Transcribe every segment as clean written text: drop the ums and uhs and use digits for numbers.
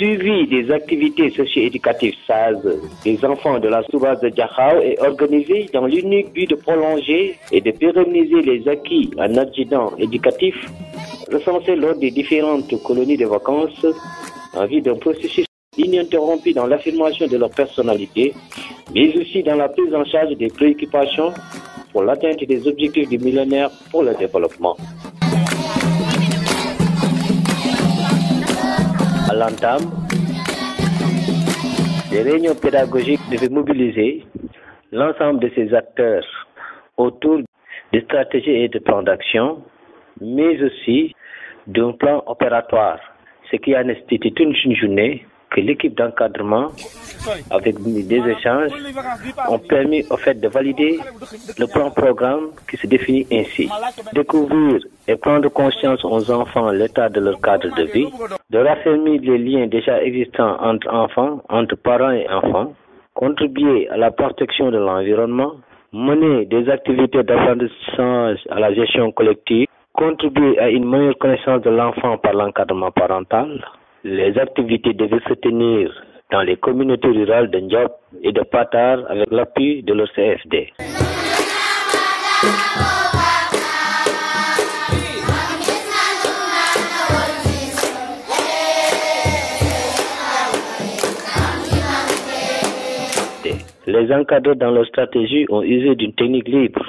suivi des activités socio-éducatives SAZ des enfants de la sous-base de Diakhao est organisé dans l'unique but de prolonger et de pérenniser les acquis en adjudant éducatif recensés lors des différentes colonies de vacances en vue d'un processus ininterrompu dans l'affirmation de leur personnalité, mais aussi dans la prise en charge des préoccupations pour l'atteinte des objectifs du millénaire pour le développement. À l'entame, les réunions pédagogiques devaient mobiliser l'ensemble de ces acteurs autour de stratégies et de plans d'action, mais aussi d'un plan opératoire, ce qui a nécessité toute une journée que l'équipe d'encadrement, avec des échanges, ont permis au fait de valider le plan-programme qui se définit ainsi. Découvrir et prendre conscience aux enfants l'état de leur cadre de vie, de raffermir les liens déjà existants entre enfants, entre parents et enfants, contribuer à la protection de l'environnement, mener des activités d'apprentissage à la gestion collective, contribuer à une meilleure connaissance de l'enfant par l'encadrement parental. Les activités devaient se tenir dans les communautés rurales de Ndiop et de Patar avec l'appui de leur CFD. Les encadreurs dans leur stratégie ont usé d'une technique libre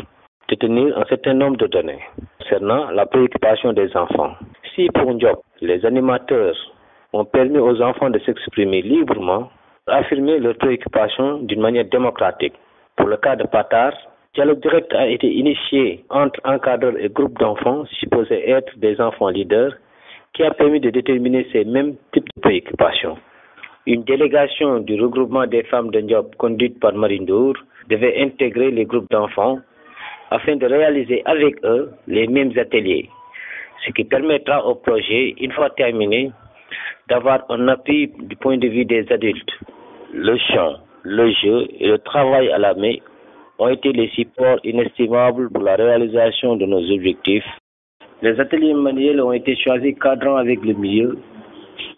de tenir un certain nombre de données concernant la préoccupation des enfants. Si pour Ndiop, les animateurs ont permis aux enfants de s'exprimer librement, affirmer leurs préoccupations d'une manière démocratique. Pour le cas de Patar, dialogue direct a été initié entre encadreurs et groupes d'enfants supposés être des enfants leaders, qui a permis de déterminer ces mêmes types de préoccupations. Une délégation du regroupement des femmes de Ndiop conduite par Marindour devait intégrer les groupes d'enfants afin de réaliser avec eux les mêmes ateliers, ce qui permettra au projet, une fois terminé, d'avoir un appui du point de vue des adultes. Le chant, le jeu et le travail à la main ont été les supports inestimables pour la réalisation de nos objectifs. Les ateliers manuels ont été choisis cadrant avec le milieu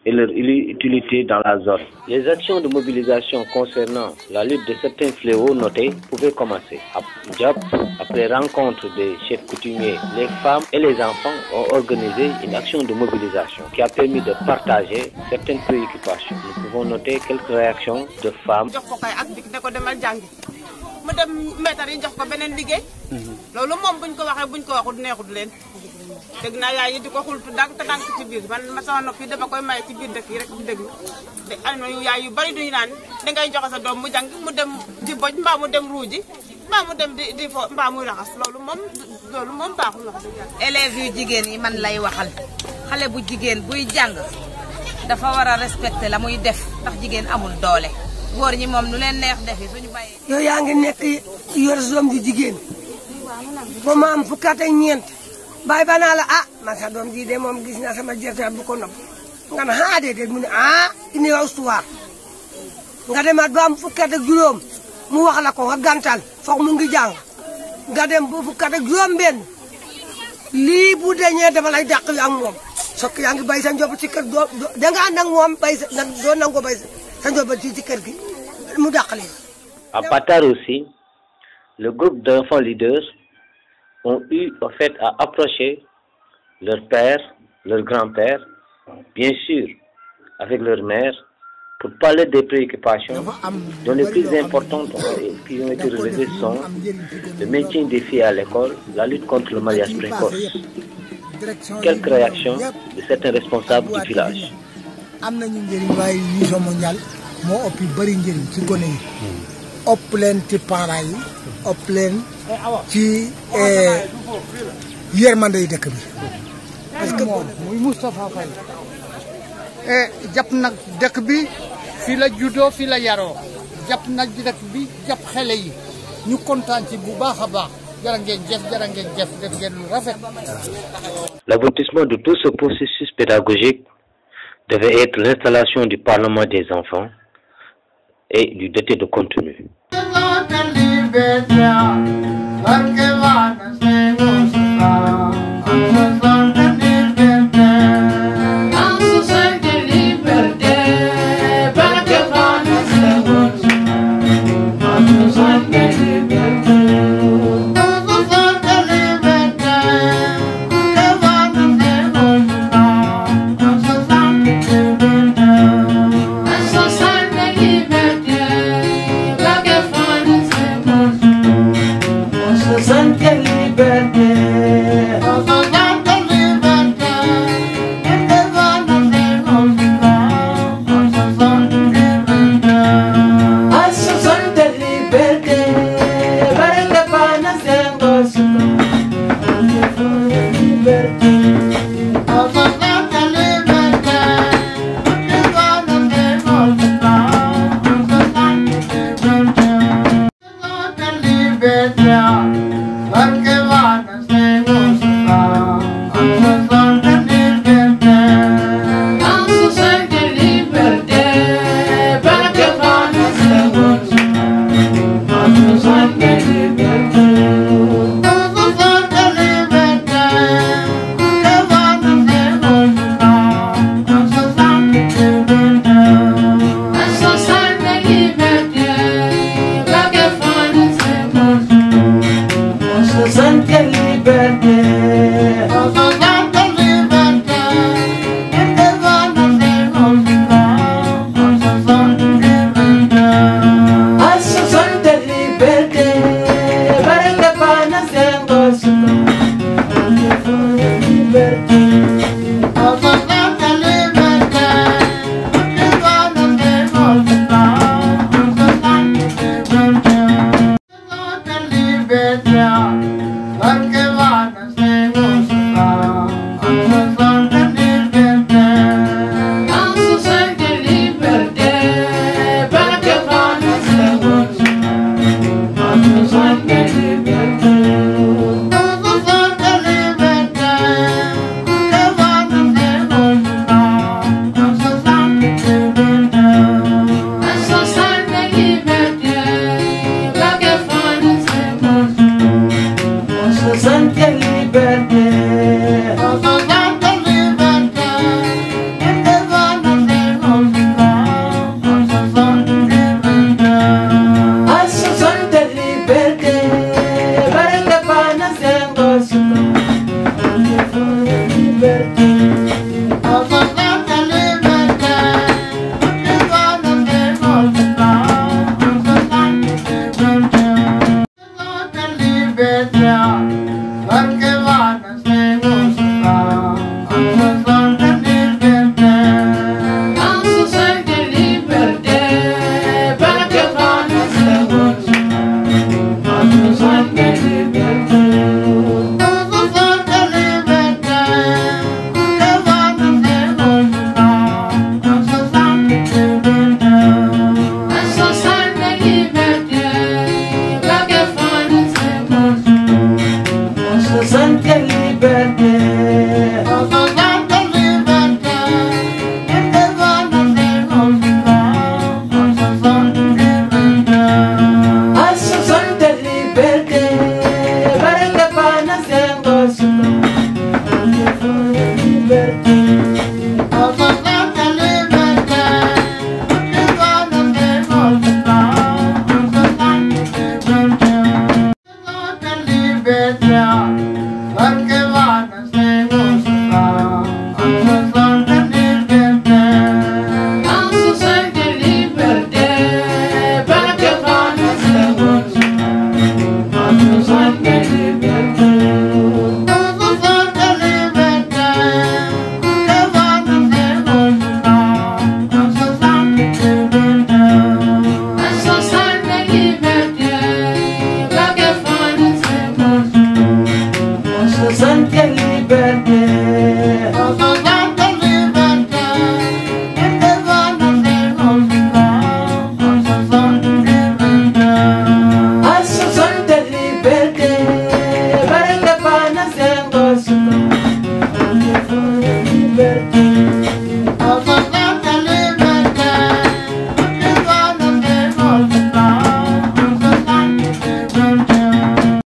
et leur utilité dans la zone. Les actions de mobilisation concernant la lutte de certains fléaux notés pouvaient commencer. À Ndiop, après rencontre des chefs coutumiers, les femmes et les enfants ont organisé une action de mobilisation qui a permis de partager certaines préoccupations. Nous pouvons noter quelques réactions de femmes. dégg naa yaay yi di ko xultu dank ci biir man ma sama noppi dama koy may ci biir dëkk yi rek di déglu te am na yaay yu bari duñu naan dangay joxe sa doom mu jàng mu dem di boj mbaa mu dem ruuji mbaa mu dem di fo mbaa muy raxas loolu moom baaxul wax dëgg yàlla. élèves yu jigéen yi man lay waxal xale bu jigéen buy jàng dafa war a respecter la muy def ndax jigéen amul doole góor ñi moom nu leen neex defi suñu bàyyee. yow yaa ngi nekk yor doom ju jigéen ba ma am fukki at ak ñeent bay ba naa la man sa doom ji de moom gis naa sama jërta bu ko nopp nga ne déedéet mu ne indi yow histoire nga demaat ba am fukki at ak juróom mu wax la ko nga gàntal foog mu ngi jàng nga dem ba fukki at ak juróom benn lii bu dañee dafa lay dàq ak moom sokk yaa ngi bay sa njob ci kër da nga ànd ak moom bay sa doo nangu bay sa njob ci kër gi mu dàq leen. À Patar aussi, le groupe d'enfants leaders ont eu en fait à approcher leur père, leur grand-père, bien sûr avec leur mère, pour parler des préoccupations dont les plus importantes qui ont été relevées sont le maintien des filles à l'école, la lutte contre le mariage précoce. Quelques réactions de certains responsables du village. ëpp leen ci parents yi ëpp leen ci yërmande yi dëkk bi parce que muy Moustapha Faye jàpp nag dëkk bi fi la juddoo fi la yaroo jàpp nag dëkk bi jàpp xale yi ñu kontaan ci bu baax a baax jërë ngeen jëf def ngeen lu rafet. L'aboutissement de tout ce processus pédagogique devait être l'installation du Parlement des enfants et du doté de contenu.